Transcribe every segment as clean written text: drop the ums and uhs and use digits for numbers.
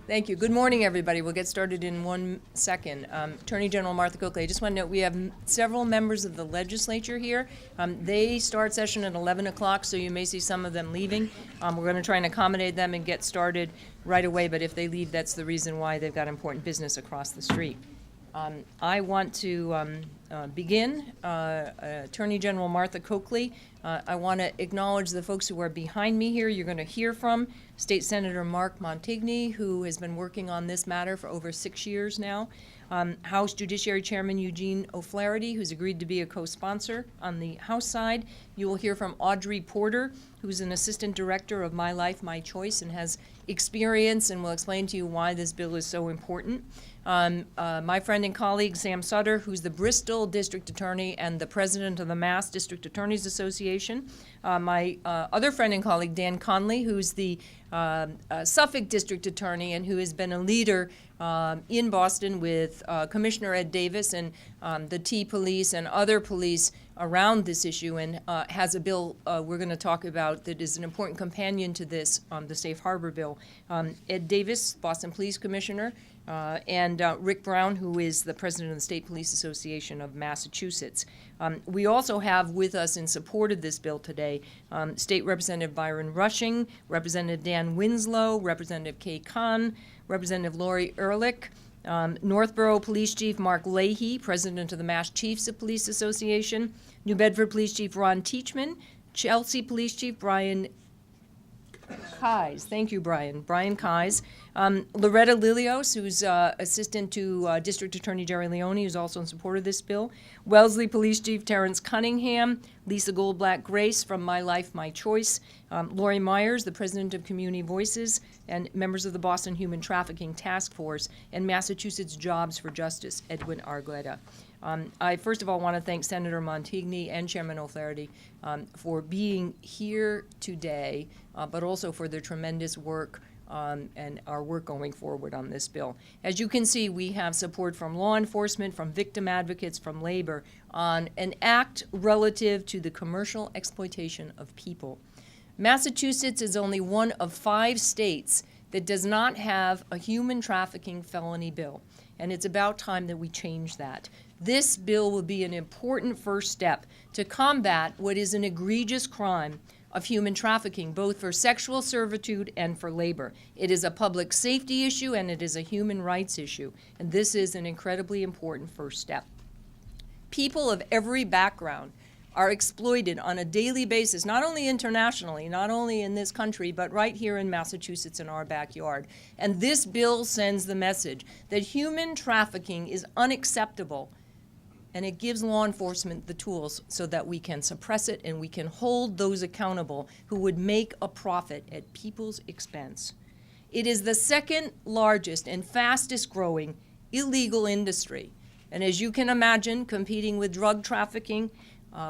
Thank you. Good morning, everybody. We'll get started in 1 second. Attorney General Martha Coakley, I just want to note we have several members of the legislature here. They start session at 11 o'clock, so you may see some of them leaving. We're going to try and accommodate them and get started right away, but if they leave, that's the reason why. They've got important business across the street. I want to begin. Attorney General Martha Coakley. I want to acknowledge the folks who are behind me here. You're going to hear from State Senator Mark Montigny, who has been working on this matter for over 6 years now. House Judiciary Chairman Eugene O'Flaherty, who's agreed to be a co-sponsor on the House side. You will hear from Audrey Porter, who's an assistant director of My Life, My Choice, and has experience and will explain to you why this bill is so important. My friend and colleague Sam Sutter, who's the Bristol District Attorney and the president of the Mass District Attorneys Association. My other friend and colleague Dan Conley, who's the Suffolk District Attorney and who has been a leader in Boston with Commissioner Ed Davis and the T-Police and other police around this issue, and has a bill we're going to talk about that is an important companion to this, the Safe Harbor bill. Ed Davis, Boston Police Commissioner, and Rick Brown, who is the president of the State Police Association of Massachusetts. We also have with us in support of this bill today State Representative Byron Rushing, Representative Dan Winslow, Representative Kay Kahn, Representative Lori Ehrlich, Northborough Police Chief Mark Leahy, President of the Mass Chiefs of Police Association, New Bedford Police Chief Ron Teachman, Chelsea Police Chief Brian Keyes. Thank you, Brian. Brian Keyes. Loretta Lilios, who's assistant to District Attorney Jerry Leone, who's also in support of this bill. Wellesley Police Chief Terrence Cunningham. Lisa Goldblatt Grace from My Life, My Choice. Lori Myers, the president of Community Voices, and members of the Boston Human Trafficking Task Force, and Massachusetts Jobs for Justice, Edwin Argueta. I first of all want to thank Senator Montigny and Chairman O'Flaherty for being here today, but also for their tremendous work and our work going forward on this bill. As you can see, we have support from law enforcement, from victim advocates, from labor on an act relative to the commercial exploitation of people. Massachusetts is only one of 5 states that does not have a human trafficking felony bill, and it's about time that we change that. This bill will be an important first step to combat what is an egregious crime of human trafficking, both for sexual servitude and for labor. It is a public safety issue and it is a human rights issue, and this is an incredibly important first step. People of every background are exploited on a daily basis, not only internationally, not only in this country, but right here in Massachusetts in our backyard. And this bill sends the message that human trafficking is unacceptable, and it gives law enforcement the tools so that we can suppress it and we can hold those accountable who would make a profit at people's expense. It is the second largest and fastest growing illegal industry. And as you can imagine, competing with drug trafficking,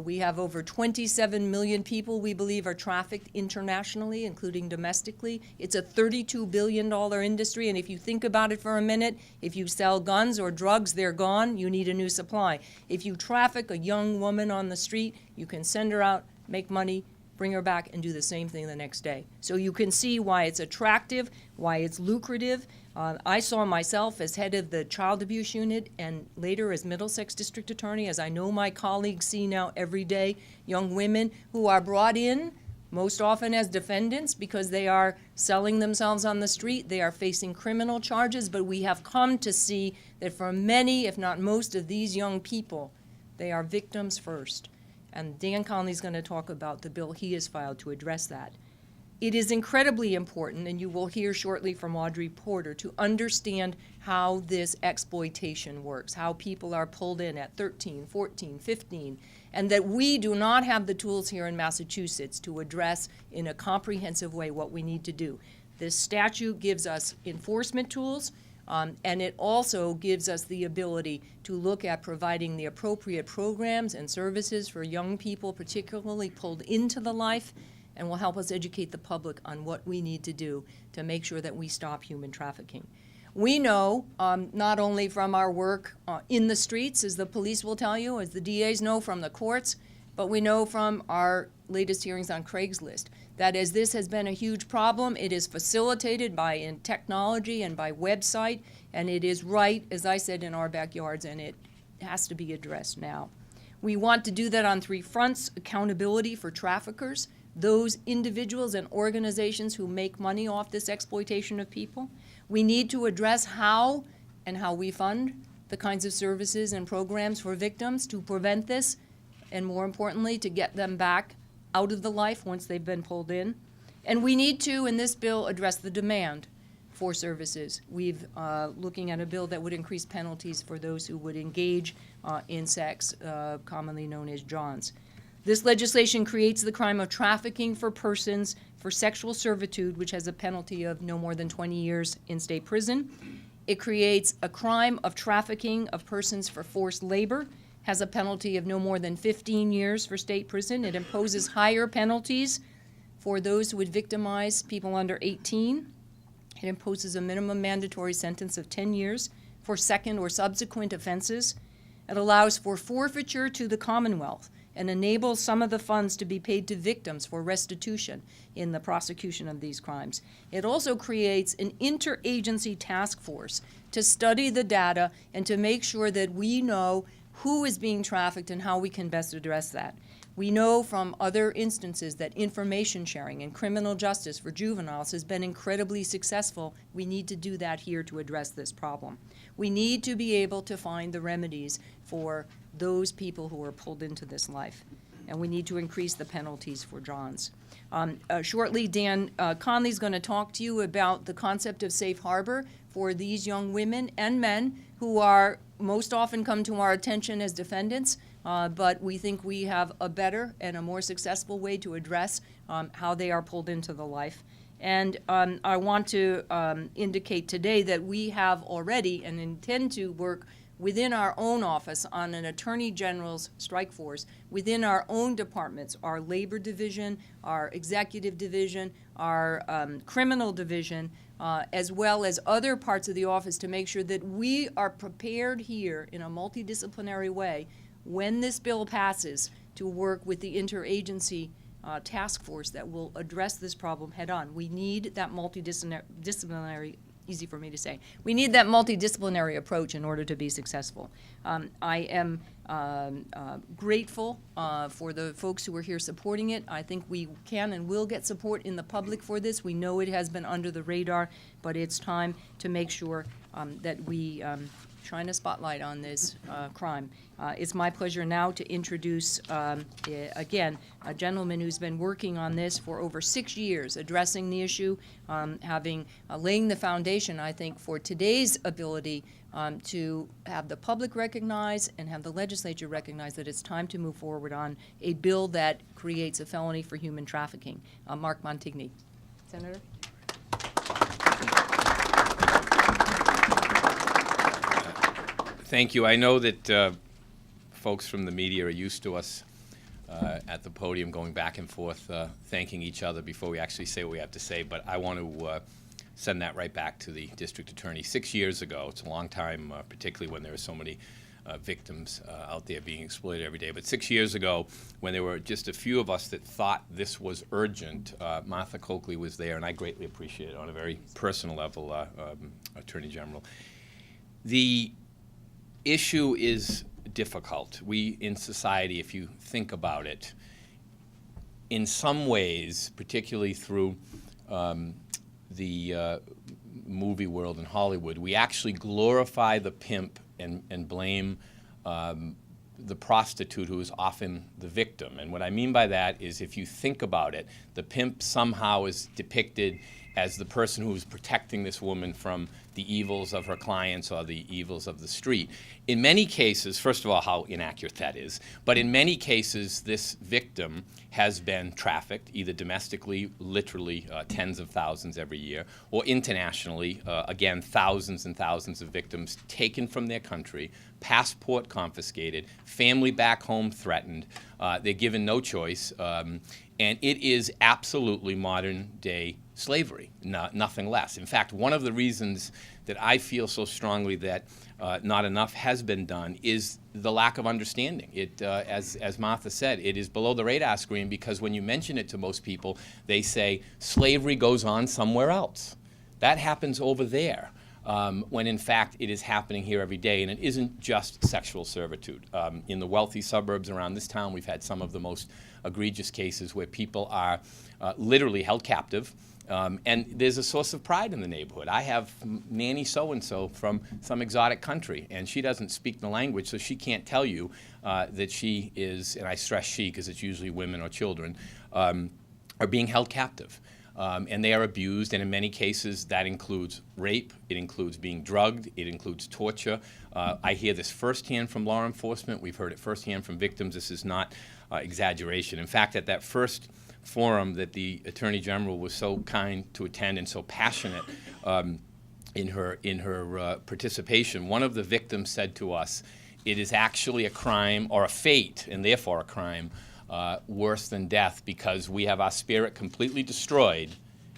we have over 27 million people we believe are trafficked internationally, including domestically. It's a $32 billion industry, and if you think about it for a minute, if you sell guns or drugs, they're gone, you need a new supply. If you traffic a young woman on the street, you can send her out, make money, bring her back, and do the same thing the next day. So you can see why it's attractive, why it's lucrative. I saw myself as head of the child abuse unit and later as Middlesex District Attorney, as I know my colleagues see now every day, young women who are brought in most often as defendants because they are selling themselves on the street. They are facing criminal charges, but we have come to see that for many, if not most of these young people, they are victims first. And Dan Conley is going to talk about the bill he has filed to address that. It is incredibly important, and you will hear shortly from Audrey Porter, to understand how this exploitation works, how people are pulled in at 13, 14, 15, and that we do not have the tools here in Massachusetts to address in a comprehensive way what we need to do. This statute gives us enforcement tools, and it also gives us the ability to look at providing the appropriate programs and services for young people, particularly pulled into the life, and will help us educate the public on what we need to do to make sure that we stop human trafficking. We know, not only from our work in the streets, as the police will tell you, as the DAs know from the courts, but we know from our latest hearings on Craigslist, that as this has been a huge problem, it is facilitated by technology and by website, and it is right, as I said, in our backyards, and it has to be addressed now. We want to do that on 3 fronts: accountability for traffickers, those individuals and organizations who make money off this exploitation of people. We need to address how we fund the kinds of services and programs for victims to prevent this, and more importantly, to get them back out of the life once they've been pulled in. And we need to, in this bill, address the demand for services. We've looking at a bill that would increase penalties for those who would engage in sex, commonly known as Johns. This legislation creates the crime of trafficking for persons for sexual servitude, which has a penalty of no more than 20 years in state prison. It creates a crime of trafficking of persons for forced labor, has a penalty of no more than 15 years for state prison. It imposes higher penalties for those who would victimize people under 18. It imposes a minimum mandatory sentence of 10 years for second or subsequent offenses. It allows for forfeiture to the Commonwealth and enables some of the funds to be paid to victims for restitution in the prosecution of these crimes. It also creates an interagency task force to study the data and to make sure that we know who is being trafficked and how we can best address that. We know from other instances that information sharing in criminal justice for juveniles has been incredibly successful. We need to do that here to address this problem. We need to be able to find the remedies for those people who are pulled into this life, and we need to increase the penalties for Johns. Shortly, Dan Conley is going to talk to you about the concept of safe harbor for these young women and men who are most often come to our attention as defendants, but we think we have a better and a more successful way to address how they are pulled into the life. And I want to indicate today that we have already and intend to work within our own office on an Attorney General's strike force, within our own departments, our labor division, our executive division, our criminal division, as well as other parts of the office, to make sure that we are prepared here in a multidisciplinary way when this bill passes to work with the interagency task force that will address this problem head on. We need that multidisciplinary, easy for me to say, we need that multidisciplinary approach in order to be successful. I am grateful for the folks who are here supporting it. I think we can and will get support in the public for this. We know it has been under the radar, but it's time to make sure that we shine a spotlight on this crime. It's my pleasure now to introduce, again, a gentleman who's been working on this for over 6 years, addressing the issue, laying the foundation, I think, for today's ability to have the public recognize and have the legislature recognize that it's time to move forward on a bill that creates a felony for human trafficking. Mark Montigny. Senator? Thank you. I know that folks from the media are used to us at the podium going back and forth, thanking each other before we actually say what we have to say, but I want to send that right back to the district attorney. 6 years ago, it's a long time, particularly when there are so many victims out there being exploited every day, but 6 years ago, when there were just a few of us that thought this was urgent, Martha Coakley was there, and I greatly appreciate it on a very personal level, Attorney General. The issue is difficult. We in society, if you think about it, in some ways, particularly through the movie world in Hollywood, we actually glorify the pimp and blame the prostitute, who is often the victim. And what I mean by that is, if you think about it, the pimp somehow is depicted as the person who is protecting this woman from the evils of her clients or the evils of the street. In many cases, first of all, how inaccurate that is, but in many cases, this victim has been trafficked, either domestically, literally tens of thousands every year, or internationally, again, thousands and thousands of victims taken from their country, passport confiscated, family back home threatened. They're given no choice, and it is absolutely modern day slavery, nothing less. In fact, one of the reasons that I feel so strongly that not enough has been done is the lack of understanding. It, as Martha said, it is below the radar screen because when you mention it to most people, they say slavery goes on somewhere else. That happens over there. When in fact it is happening here every day, and it isn't just sexual servitude. In the wealthy suburbs around this town, we've had some of the most egregious cases where people are literally held captive, and there's a source of pride in the neighborhood. I have Nanny so-and-so from some exotic country, and she doesn't speak the language, so she can't tell you that she is, and I stress she because it's usually women or children, are being held captive. And they are abused, and in many cases that includes rape, it includes being drugged, it includes torture. I hear this firsthand from law enforcement. We've heard it firsthand from victims. This is not exaggeration. In fact, at that first forum that the Attorney General was so kind to attend and so passionate in her participation, one of the victims said to us, it is actually a crime or a fate, and therefore a crime, worse than death because we have our spirit completely destroyed,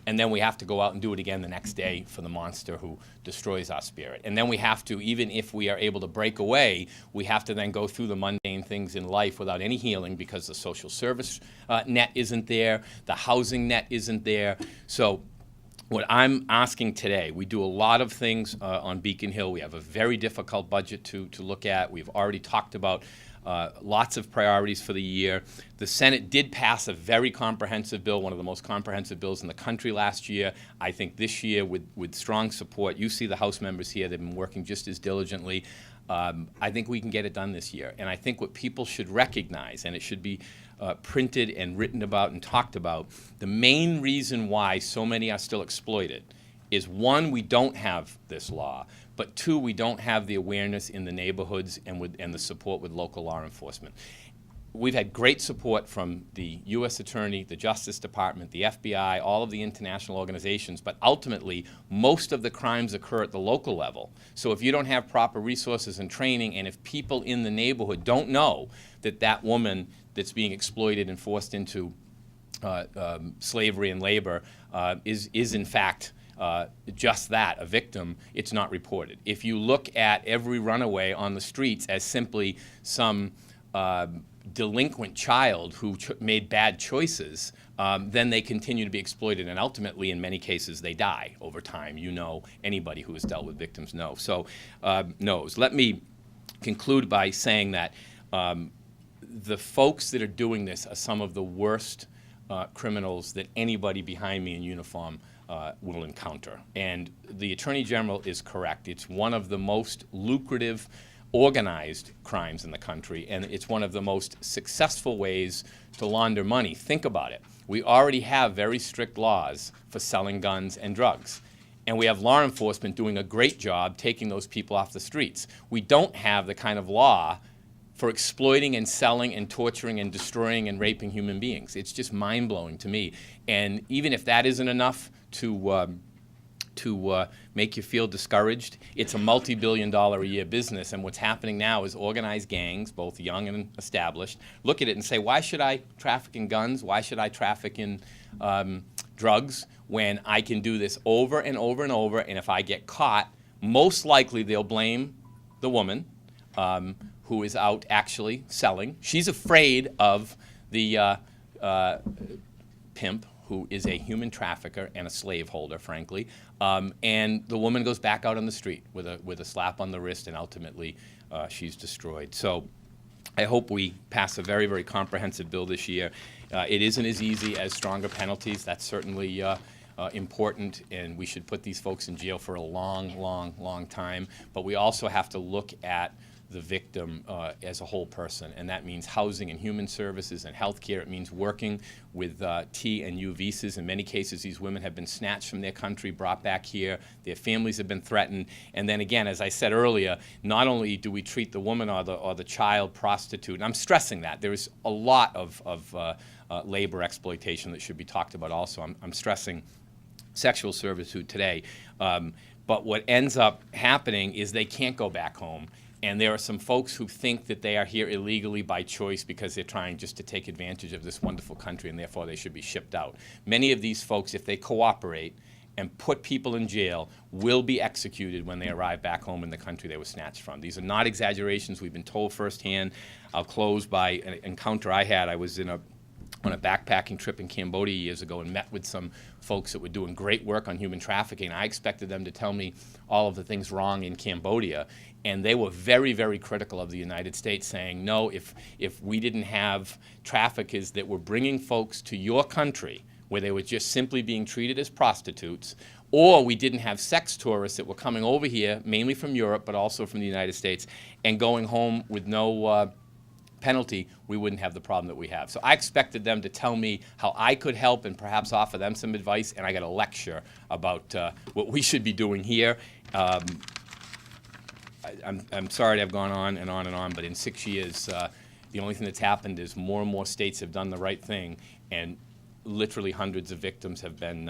and then we have to go out and do it again the next day for the monster who destroys our spirit. And then we have to, even if we are able to break away, we have to then go through the mundane things in life without any healing because the social service net isn't there, the housing net isn't there. So what I'm asking today, we do a lot of things on Beacon Hill. We have a very difficult budget to look at. We've already talked about lots of priorities for the year. The Senate did pass a very comprehensive bill, one of the most comprehensive bills in the country last year. I think this year with strong support, you see the House members here, they've been working just as diligently. I think we can get it done this year. And I think what people should recognize, and it should be printed and written about and talked about, the main reason why so many are still exploited is one, we don't have this law, but two, we don't have the awareness in the neighborhoods and the support with local law enforcement. We've had great support from the U.S. Attorney, the Justice Department, the FBI, all of the international organizations, but ultimately, most of the crimes occur at the local level. So if you don't have proper resources and training, and if people in the neighborhood don't know that that woman that's being exploited and forced into slavery and labor is in fact just that, a victim, it's not reported. If you look at every runaway on the streets as simply some delinquent child who made bad choices, then they continue to be exploited, and ultimately, in many cases, they die over time. You know, anybody who has dealt with victims knows. Let me conclude by saying that the folks that are doing this are some of the worst criminals that anybody behind me in uniform will encounter. And the Attorney General is correct. It's one of the most lucrative organized crimes in the country, and it's one of the most successful ways to launder money. Think about it. We already have very strict laws for selling guns and drugs, and we have law enforcement doing a great job taking those people off the streets. We don't have the kind of law for exploiting and selling and torturing and destroying and raping human beings. It's just mind-blowing to me. And even if that isn't enough to make you feel discouraged, it's a multi-billion-dollar-a-year business, and what's happening now is organized gangs, both young and established, look at it and say, why should I traffic in guns? Why should I traffic in drugs when I can do this over and over and over, and if I get caught, most likely they'll blame the woman who is out actually selling. She's afraid of the pimp, who is a human trafficker and a slaveholder, frankly, and the woman goes back out on the street with a slap on the wrist, and ultimately she's destroyed. So I hope we pass a very, very comprehensive bill this year. It isn't as easy as stronger penalties. That's certainly important, and we should put these folks in jail for a long, long, long time. But we also have to look at the victim as a whole person, and that means housing and human services and health care. It means working with T and U visas. In many cases, these women have been snatched from their country, brought back here. Their families have been threatened. And then again, as I said earlier, not only do we treat the woman or the child prostitute, and I'm stressing that. There is a lot of labor exploitation that should be talked about also. I'm stressing sexual servitude today. But what ends up happening is they can't go back home. And there are some folks who think that they are here illegally by choice because they're trying just to take advantage of this wonderful country, and therefore they should be shipped out. Many of these folks, if they cooperate and put people in jail, will be executed when they arrive back home in the country they were snatched from. These are not exaggerations. We've been told firsthand. I'll close by an encounter I had. I was on a backpacking trip in Cambodia years ago and met with some folks that were doing great work on human trafficking. I expected them to tell me all of the things wrong in Cambodia, and they were very, very critical of the United States, saying, no, if we didn't have traffickers that were bringing folks to your country where they were just simply being treated as prostitutes, or we didn't have sex tourists that were coming over here, mainly from Europe, but also from the United States, and going home with no penalty, we wouldn't have the problem that we have. So I expected them to tell me how I could help and perhaps offer them some advice, and I got a lecture about what we should be doing here. I'm sorry to have gone on and on and on, but in 6 years, the only thing that's happened is more and more states have done the right thing, and literally hundreds of victims have been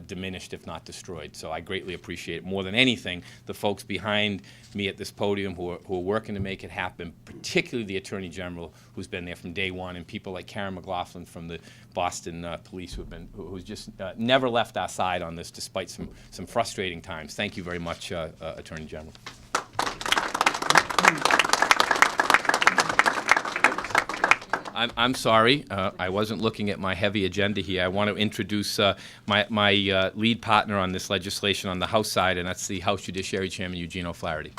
diminished, if not destroyed. So I greatly appreciate, more than anything, the folks behind me at this podium who are working to make it happen, particularly the Attorney General, who's been there from day one, and people like Karen McLaughlin from the Boston Police, who's just never left our side on this, despite some frustrating times. Thank you very much, Attorney General. I'm sorry, I wasn't looking at my heavy agenda here. I want to introduce my lead partner on this legislation on the House side, and that's the House Judiciary Chairman Eugene O'Flaherty.